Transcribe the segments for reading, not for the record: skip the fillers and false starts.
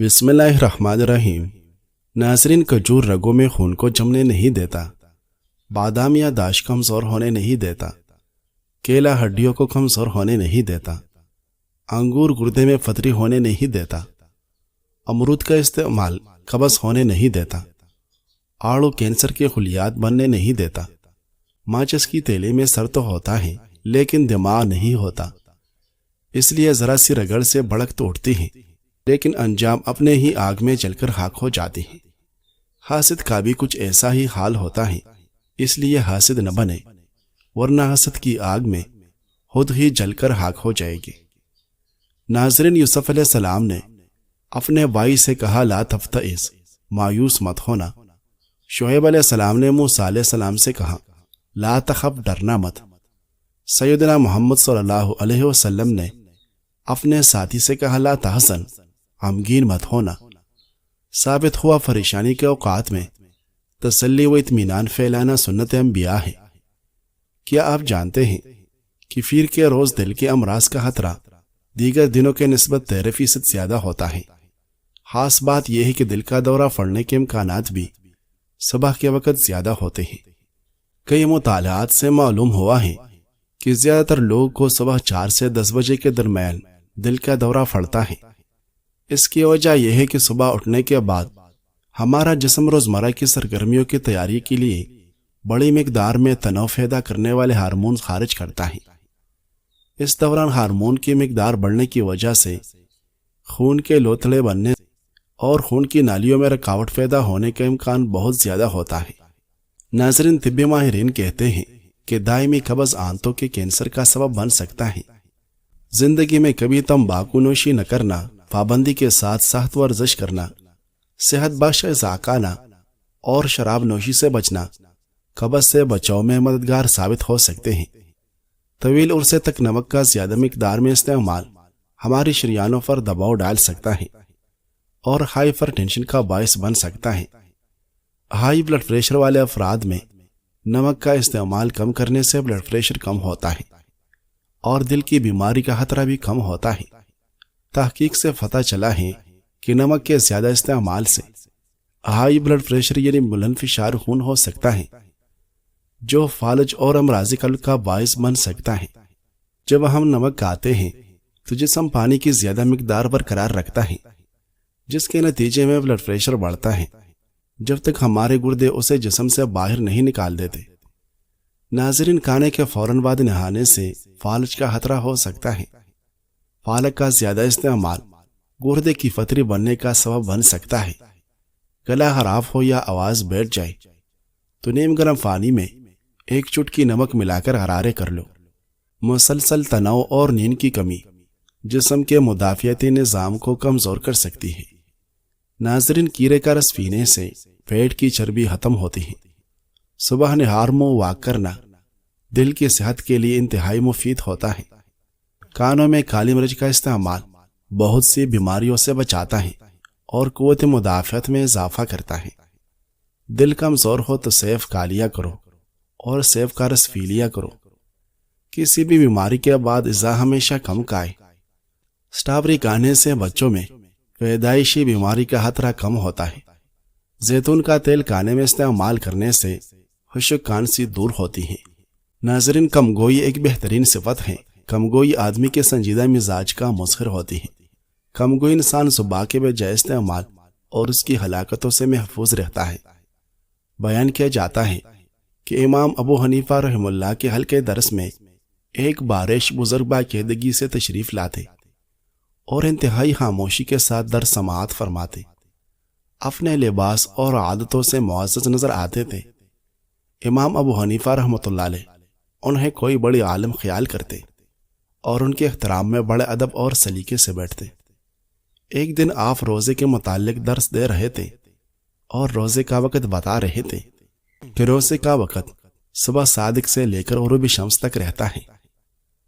بسم اللہ الرحمن الرحیم۔ ناظرین، کھجور رگوں میں خون کو جمنے نہیں دیتا، بادام یا داش کمزور ہونے نہیں دیتا، کیلا ہڈیوں کو کمزور ہونے نہیں دیتا، انگور گردے میں پتھری ہونے نہیں دیتا، امرود کا استعمال قبض ہونے نہیں دیتا، آڑو کینسر کے خلیات بننے نہیں دیتا، ماچس کی تیلی میں سر تو ہوتا ہے لیکن دماغ نہیں ہوتا، اس لیے ذرا سی رگڑ سے بھڑک تو اٹھتی ہے لیکن انجام اپنے ہی آگ میں جل کر خاک ہو جاتی ہے۔ حاسد کا بھی کچھ ایسا ہی حال ہوتا ہے، اس لیے حاسد نہ بنے ورنہ حسد کی آگ میں خود ہی جل کر خاک ہو جائے گی۔ ناظرین، یوسف علیہ السلام نے اپنے بھائی سے کہا لا تفتئس، مایوس مت ہونا۔ شعیب علیہ السلام نے موسیٰ علیہ السلام سے کہا لا تخف، ڈرنا مت۔ سیدنا محمد صلی اللہ علیہ وسلم نے اپنے ساتھی سے کہا لا تحزن، غمگین مت ہونا۔ ثابت ہوا پریشانی کے اوقات میں تسلی و اطمینان پھیلانا سنت انبیاء ہے۔ کیا آپ جانتے ہیں کہ پیر کے روز دل کے امراض کا خطرہ دیگر دنوں کے نسبت 13% زیادہ ہوتا ہے۔ خاص بات یہ ہے کہ دل کا دورہ پڑنے کے امکانات بھی صبح کے وقت زیادہ ہوتے ہیں۔ کئی مطالعات سے معلوم ہوا ہے کہ زیادہ تر لوگوں کو صبح 4 سے 10 بجے کے درمیان دل کا دورہ پڑتا ہے۔ اس کی وجہ یہ ہے کہ صبح اٹھنے کے بعد ہمارا جسم روزمرہ کی سرگرمیوں کی تیاری کے لیے بڑی مقدار میں تناؤ پیدا کرنے والے ہارمون خارج کرتا ہے۔ اس دوران ہارمون کی مقدار بڑھنے کی وجہ سے خون کے لوتھڑے بننے اور خون کی نالیوں میں رکاوٹ پیدا ہونے کا امکان بہت زیادہ ہوتا ہے۔ ناظرین، طبی ماہرین کہتے ہیں کہ دائمی قبض آنتوں کے کینسر کا سبب بن سکتا ہے۔ زندگی میں کبھی تمباکو نوشی نہ کرنا، پابندی کے ساتھ سخت ورزش کرنا، صحت بخش غذا کھانا اور شراب نوشی سے بچنا قبض سے بچاؤ میں مددگار ثابت ہو سکتے ہیں۔ طویل عرصے تک نمک کا زیادہ مقدار میں استعمال ہماری شریانوں پر دباؤ ڈال سکتا ہے اور ہائپر ٹینشن کا باعث بن سکتا ہے۔ ہائی بلڈ پریشر والے افراد میں نمک کا استعمال کم کرنے سے بلڈ پریشر کم ہوتا ہے اور دل کی بیماری کا خطرہ بھی کم ہوتا ہے۔ تحقیق سے پتہ چلا ہے کہ نمک کے زیادہ استعمال سے ہائی بلڈ پریشر یعنی بلند فشار خون ہو سکتا ہے، جو فالج اور امراض قلب کا باعث بن سکتا ہے۔ جب ہم نمک کھاتے ہیں تو جسم پانی کی زیادہ مقدار برقرار رکھتا ہے، جس کے نتیجے میں بلڈ پریشر بڑھتا ہے جب تک ہمارے گردے اسے جسم سے باہر نہیں نکال دیتے۔ ناظرین، کھانے کے فوراً بعد نہانے سے فالج کا خطرہ ہو سکتا ہے۔ پالک کا زیادہ استعمال گردے کی پتھری بننے کا سبب بن سکتا ہے۔ گلا خراب ہو یا آواز بیٹھ جائے تو نیم گرم پانی میں 1 چٹکی نمک ملا کر غرارے کر لو۔ مسلسل تناؤ اور نیند کی کمی جسم کے مدافعتی نظام کو کمزور کر سکتی ہے۔ ناظرین، کیرے کا رس پینے سے پیٹ کی چربی ختم ہوتی ہے۔ صبح نہار منہ واک کرنا دل کی صحت کے لیے انتہائی مفید ہوتا ہے۔ کانوں میں کالی مرچ کا استعمال بہت سی بیماریوں سے بچاتا ہے اور قوت مدافعت میں اضافہ کرتا ہے۔ دل کمزور ہو تو سیب کھا لیا کرو اور سیب کا رس پی لیا کرو۔ کسی بھی بیماری کے بعد غذا ہمیشہ کم کھائے۔ سٹرابیری کھانے سے بچوں میں پیدائشی بیماری کا خطرہ کم ہوتا ہے۔ زیتون کا تیل کھانے میں استعمال کرنے سے خشک کھانسی دور ہوتی ہے۔ ناظرین، کمگوئی ایک بہترین صفت ہے۔ کمگوئی آدمی کے سنجیدہ مزاج کا مظہر ہوتی ہے۔ کمگوئی انسان صبح کے بجائے استعمال اور اس کی ہلاکتوں سے محفوظ رہتا ہے۔ بیان کیا جاتا ہے کہ امام ابو حنیفہ رحمہ اللہ کے حلقے درس میں ایک بارش بزرگ باقاعدگی سے تشریف لاتے اور انتہائی خاموشی کے ساتھ درس سماعت فرماتے۔ اپنے لباس اور عادتوں سے معزز نظر آتے تھے۔ امام ابو حنیفہ رحمۃ اللہ علیہ انہیں کوئی بڑی عالم خیال کرتے اور ان کے احترام میں بڑے ادب اور سلیقے سے بیٹھتے۔ ایک دن آپ روزے کے متعلق درس دے رہے تھے اور روزے کا وقت بتا رہے تھے کہ روزے کا وقت صبح صادق سے لے کر غروب شمس تک رہتا ہے۔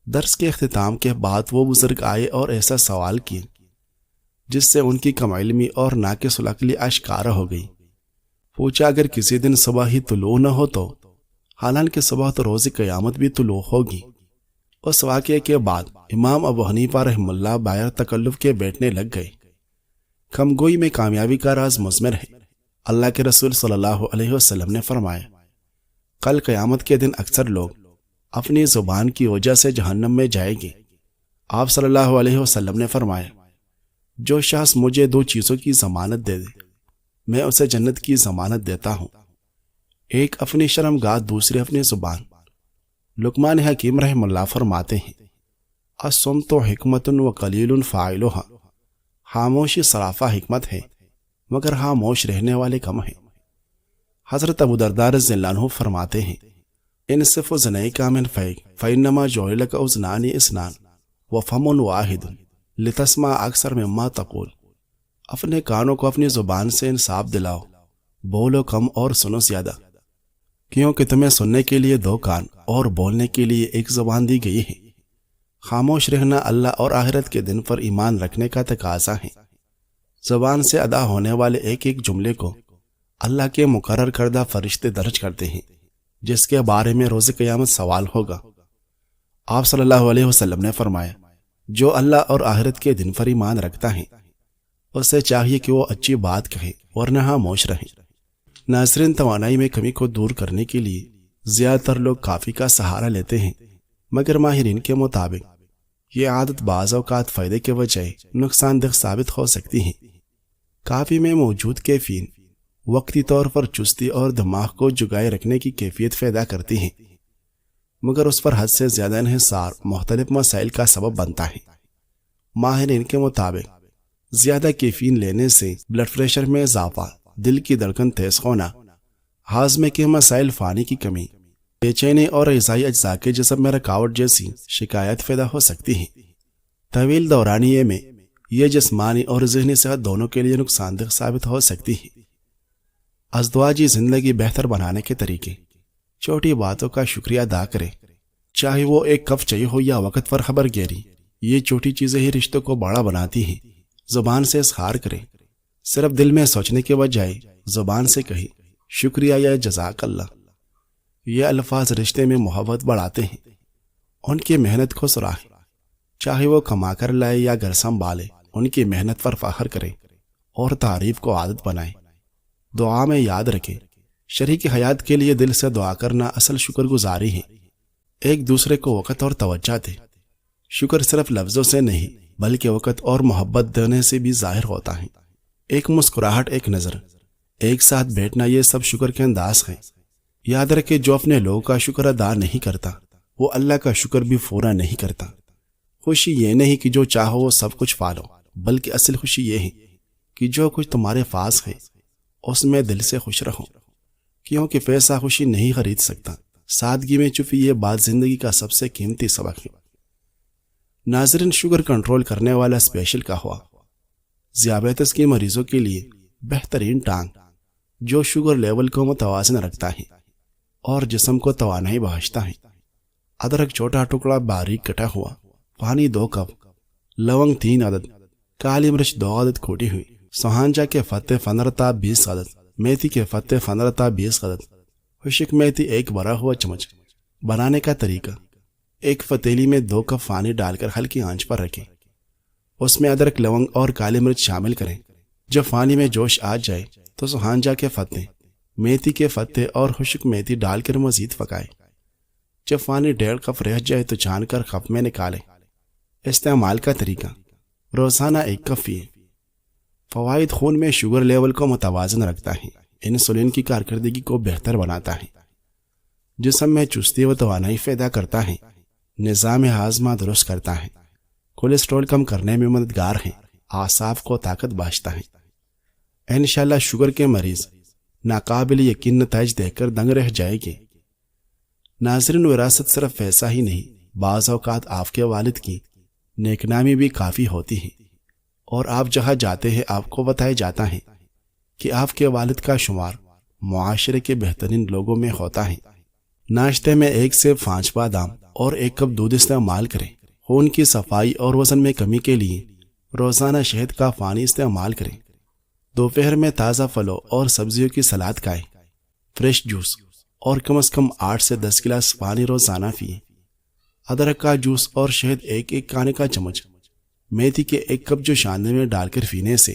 درس کے اختتام کے بعد وہ بزرگ آئے اور ایسا سوال کیے جس سے ان کی کم علمی اور ناقص العقلی آشکارا ہو گئی۔ پوچھا اگر کسی دن صبح ہی طلوع نہ ہو تو؟ حالانکہ صبح تو روز قیامت بھی طلوع ہوگی۔ اس واقعے کے بعد امام ابو حنیفہ رحمہ اللہ باہر تکلف کے بیٹھنے لگ گئے۔ کم گوئی میں کامیابی کا راز مضمر ہے۔ اللہ کے رسول صلی اللہ علیہ وسلم نے فرمایا، کل قیامت کے دن اکثر لوگ اپنی زبان کی وجہ سے جہنم میں جائیں گے۔ آپ صلی اللہ علیہ وسلم نے فرمایا، جو شخص مجھے 2 چیزوں کی ضمانت دے دے میں اسے جنت کی ضمانت دیتا ہوں، ایک اپنی شرمگاہ، دوسری اپنی زبان۔ لقمان حکیم رحم اللہ فرماتے ہیں، الصمت حکمت وقلیل فاعلها، خاموشی سرافہ حکمت ہے مگر خاموش رہنے والے کم ہیں۔ حضرت ابو درداء رضی اللہ عنہ فرماتے ہیں، انصف زنیک من فیک فانما جعل لک اذنان اثنان وفم واحد لتسمع اکثر مما تقول۔ اپنے کانوں کو اپنی زبان سے انصاف دلاؤ، بولو کم اور سنو زیادہ، کیونکہ تمہیں سننے کے لیے 2 کان اور بولنے کے لیے 1 زبان دی گئی ہے۔ خاموش رہنا اللہ اور آخرت کے دن پر ایمان رکھنے کا تقاضا ہے۔ زبان سے ادا ہونے والے ایک جملے کو اللہ کے مقرر کردہ فرشتے درج کرتے ہیں، جس کے بارے میں روز قیامت سوال ہوگا۔ آپ صلی اللہ علیہ وسلم نے فرمایا، جو اللہ اور آخرت کے دن پر ایمان رکھتا ہے اسے چاہیے کہ وہ اچھی بات کہے ورنہ خاموش رہے۔ ناظرین، توانائی میں کمی کو دور کرنے کے لیے زیادہ تر لوگ کافی کا سہارا لیتے ہیں، مگر ماہرین کے مطابق یہ عادت بعض اوقات فائدے کے بجائے نقصان دہ ثابت ہو سکتی ہے۔ کافی میں موجود کیفین وقتی طور پر چستی اور دماغ کو جگائے رکھنے کی کیفیت پیدا کرتی ہے، مگر اس پر حد سے زیادہ انحصار مختلف مسائل کا سبب بنتا ہے۔ ماہرین کے مطابق زیادہ کیفین لینے سے بلڈ پریشر میں اضافہ، دل کی دھڑکن تیز ہونا، ہاضمے کے مسائل، پانی کی کمی، بے چینی اور غذائی اجزاء کے جسم میں رکاوٹ جیسی شکایت پیدا ہو سکتی ہے۔ طویل دورانیے میں یہ جسمانی اور ذہنی صحت دونوں کے لیے نقصان دہ ثابت ہو سکتی ہے۔ ازدواجی زندگی بہتر بنانے کے طریقے: چھوٹی باتوں کا شکریہ ادا کریں، چاہے وہ 1 کپ چائے ہو یا وقت پر خبر گیری۔ یہ چھوٹی چیزیں ہی رشتوں کو بڑا بناتی ہیں۔ زبان سے اظہار کریں، صرف دل میں سوچنے کے بجائے زبان سے کہیں شکریہ یا جزاک اللہ۔ یہ الفاظ رشتے میں محبت بڑھاتے ہیں۔ ان کی محنت کو سراہیں، چاہے وہ کما کر لائے یا گھر سنبھالے، ان کی محنت پر فخر کریں اور تعریف کو عادت بنائیں۔ دعا میں یاد رکھیں، شریک حیات کے لیے دل سے دعا کرنا اصل شکر گزاری ہے۔ ایک دوسرے کو وقت اور توجہ دیں۔ شکر صرف لفظوں سے نہیں بلکہ وقت اور محبت دینے سے بھی ظاہر ہوتا ہے۔ ایک مسکراہٹ، ایک نظر، ایک ساتھ بیٹھنا، یہ سب شکر کے انداز ہیں۔ یاد رکھیں، جو اپنے لوگوں کا شکر ادا نہیں کرتا وہ اللہ کا شکر بھی پورا نہیں کرتا۔ خوشی یہ نہیں کہ جو چاہو وہ سب کچھ پالو، بلکہ اصل خوشی یہ ہے کہ جو کچھ تمہارے پاس ہے اس میں دل سے خوش رہو، کیونکہ پیسہ خوشی نہیں خرید سکتا۔ سادگی میں چھپی یہ بات زندگی کا سب سے قیمتی سبق ہے۔ ناظرین، شوگر کنٹرول کرنے والا اسپیشل قہوہ ذیابیطس کے مریضوں کے لیے بہترین ٹانگ، جو شوگر لیول کو متوازن رکھتا ہے اور جسم کو توانائی بخشتا ہے۔ ادرک چھوٹا ٹکڑا باریک کٹا ہوا، پانی 2 کپ، لونگ 3 عدد، کالی مرچ 2 عدد کوٹی ہوئی، سوہانجا کے پتے 15 تا 20 عدد، میتھی کے پتے 15 تا 20 عدد، خشک میتھی 1 بڑا ہوا چمچ۔ بنانے کا طریقہ: ایک پتیلی میں 2 کپ پانی ڈال کر ہلکی آنچ پر رکھیں، اس میں ادرک، لونگ اور کالی مرچ شامل کریں۔ جب پانی میں جوش آ جائے تو سوہانجا کے پتے، میتھی کے پتے اور خشک میتھی ڈال کر مزید پکائیں۔ جب پانی 1.5 کپ رہ جائے تو چھان کر کپ میں نکالیں۔ استعمال کا طریقہ: روزانہ 1 کپ پیئیں۔ فوائد: خون میں شوگر لیول کو متوازن رکھتا ہے، انسولین کی کارکردگی کو بہتر بناتا ہے، جسم میں چستی و توانائی پیدا کرتا ہے، نظام ہاضمہ درست کرتا ہے، کولیسٹرول کم کرنے میں مددگار ہے، اعصاب کو طاقت بخشتا ہے۔ انشاءاللہ شوگر کے مریض ناقابل یقین نتائج دیکھ کر دنگ رہ جائے گے۔ ناظرین، وراثت صرف پیسہ ہی نہیں، بعض اوقات آپ کے والد کی نیک نامی بھی کافی ہوتی ہے، اور آپ جہاں جاتے ہیں آپ کو بتایا جاتا ہے کہ آپ کے والد کا شمار معاشرے کے بہترین لوگوں میں ہوتا ہے۔ ناشتے میں 1 سے 5 بادام اور 1 کپ دودھ استعمال کریں۔ خون کی صفائی اور وزن میں کمی کے لیے روزانہ شہد کا پانی استعمال کریں۔ دوپہر میں تازہ پھلوں اور سبزیوں کی سلاد کھائیں، فریش جوس اور کم از کم 8 سے 10 گلاس پانی روزانہ پئیں۔ ادرک کا جوس اور شہد 1 کھانے کا چمچ، میتھی کے 1 کپ جو شاندے میں ڈال کر پینے سے